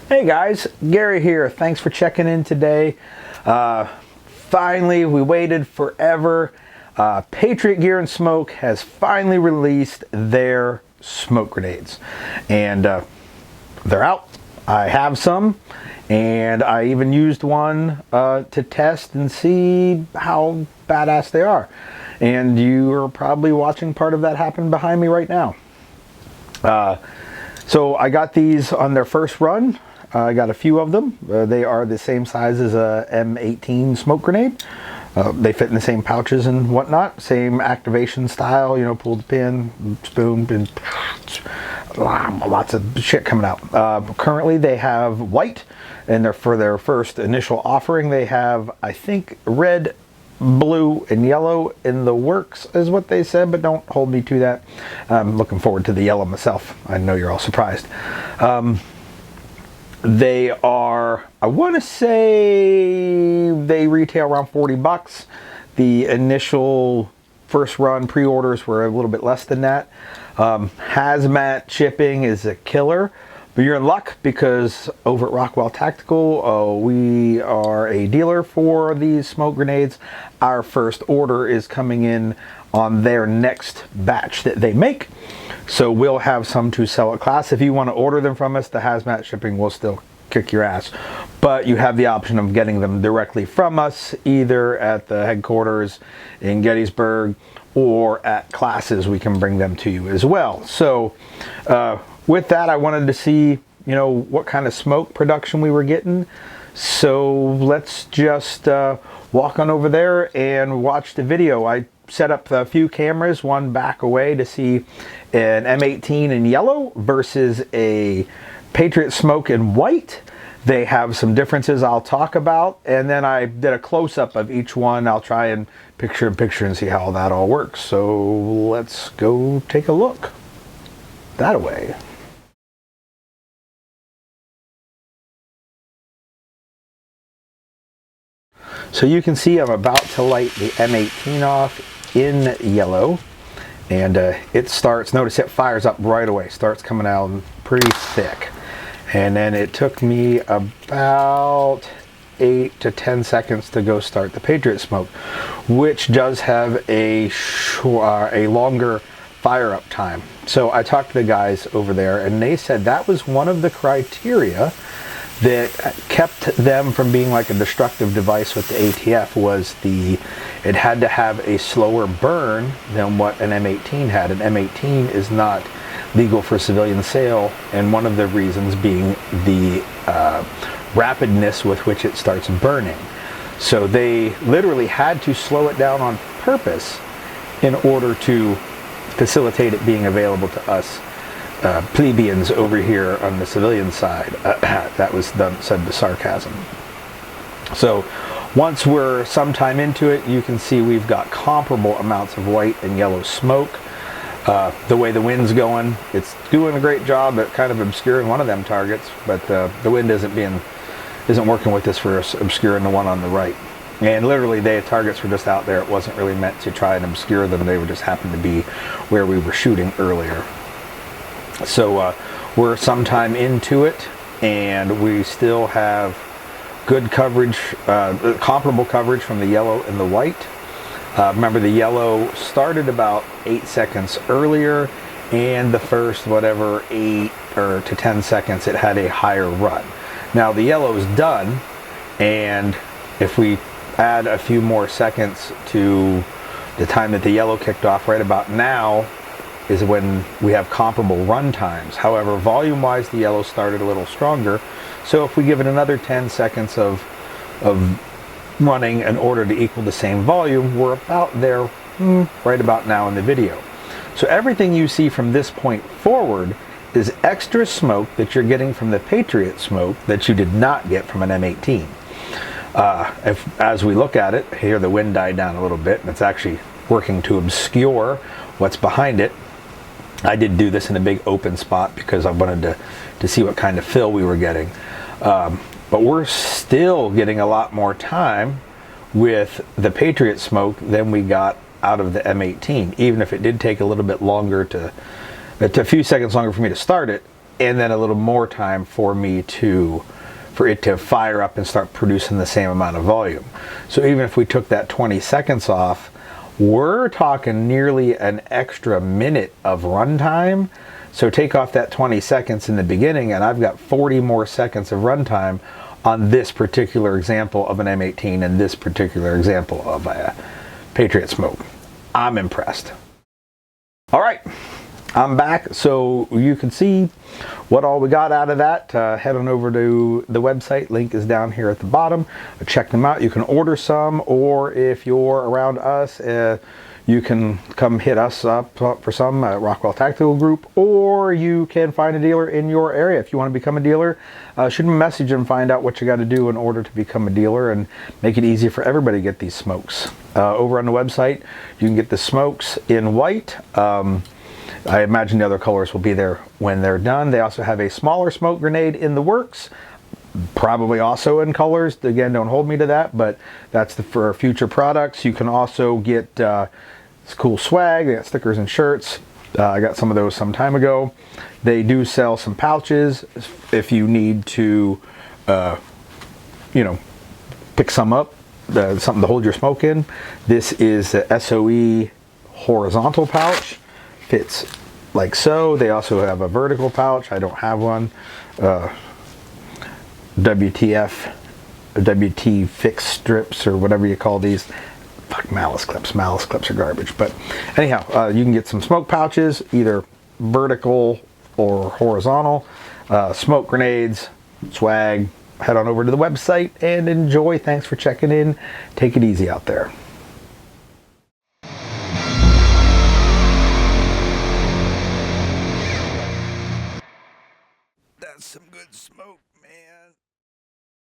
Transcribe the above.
Hey guys, Gary here. Thanks for checking in today. Finally, we waited forever. Patriot Gear and Smoke has finally released their smoke grenades. And they're out. I have some. And I even used one to test and see how badass they are. And you are probably watching part of that happen behind me right now. So I got these on their first run. I got a few of them. They are the same size as a M18 smoke grenade. They fit in the same pouches and whatnot. Same activation style, you know, pull the pin, spoon, and lots of shit coming out. Currently they have white, and for their first initial offering they have, I think, red, blue, and yellow in the works is what they said, but don't hold me to that. I'm looking forward to the yellow myself. I know you're all surprised. They are, I want to say they retail around 40 bucks. The initial first run pre-orders were a little bit less than that. Hazmat shipping is a killer, but you're in luck because over at Rockwell Tactical, we are a dealer for these smoke grenades. Our first order is coming in on their next batch that they make. So we'll have some to sell at class. If you want to order them from us, the hazmat shipping will still kick your ass. But you have the option of getting them directly from us, either at the headquarters in Gettysburg or at classes. We can bring them to you as well. So with that, I wanted to see, you know, what kind of smoke production we were getting. So let's just walk on over there and watch the video. I set up a few cameras, one back away, to see an M18 in yellow versus a Patriot Smoke in white. They have some differences I'll talk about, and then I did a close-up of each one. I'll try and picture in picture and see how that all works. So let's go take a look that way. So you can see I'm about to light the M18 off in yellow, and it starts, notice it fires up right away, starts coming out pretty thick. And then it took me about 8 to 10 seconds to go start the Patriot Smoke, which does have a longer fire up time. So I talked to the guys over there, and they said that was one of the criteria that kept them from being like a destructive device with the ATF, was it had to have a slower burn than what an M18 had. An M18 is not legal for civilian sale, and one of the reasons being the rapidness with which it starts burning. So they literally had to slow it down on purpose in order to facilitate it being available to us plebeians over here on the civilian side. That was said with sarcasm. So once we're sometime into it, you can see we've got comparable amounts of white and yellow smoke. The way the wind's going, it's doing a great job at kind of obscuring one of them targets, but the wind isn't working with this for obscuring the one on the right. And literally, the targets were just out there. It wasn't really meant to try and obscure them. They were just happened to be where we were shooting earlier. So we're sometime into it, and we still have good coverage, comparable coverage from the yellow and the white. Remember, the yellow started about 8 seconds earlier, and the first, 8 to 10 seconds, it had a higher run. Now the yellow's done, and if we add a few more seconds to the time that the yellow kicked off, right about now is when we have comparable run times. However, volume-wise, the yellow started a little stronger. So if we give it another 10 seconds of running in order to equal the same volume, we're about there right about now in the video. So everything you see from this point forward is extra smoke that you're getting from the Patriot Smoke that you did not get from an M18. As we look at it, here the wind died down a little bit, and it's actually working to obscure what's behind it. I did do this in a big open spot because I wanted to see what kind of fill we were getting. But we're still getting a lot more time with the Patriot Smoke than we got out of the M18. Even if it did take a little bit longer a few seconds longer for me to start it, and then a little more time for it to fire up and start producing the same amount of volume. So even if we took that 20 seconds off, we're talking nearly an extra minute of runtime. So take off that 20 seconds in the beginning, and I've got 40 more seconds of runtime on this particular example of an M18 and this particular example of a Patriot Smoke. I'm impressed. All right, I'm back, so you can see what all we got out of that. Head on over to the website. Link is down here at the bottom. Check them out. You can order some, or if you're around us, you can come hit us up for some at Rockwell Tactical Group, or you can find a dealer in your area. If you want to become a dealer, shoot them a message and find out what you got to do in order to become a dealer and make it easy for everybody to get these smokes. Over on the website, you can get the smokes in white. I imagine the other colors will be there when they're done. They also have a smaller smoke grenade in the works, probably also in colors. Again, don't hold me to that, but that's for future products. You can also get cool swag. They got stickers and shirts. I got some of those some time ago. They do sell some pouches if you need to, pick some up, something to hold your smoke in. This is the SOE horizontal pouch. Fits like so. They also have a vertical pouch. I don't have one. WT fixed strips or whatever you call these. Fuck malice clips. Malice clips are garbage. But anyhow, you can get some smoke pouches, either vertical or horizontal. Smoke grenades, swag. Head on over to the website and enjoy. Thanks for checking in. Take it easy out there. That's some good smoke, man.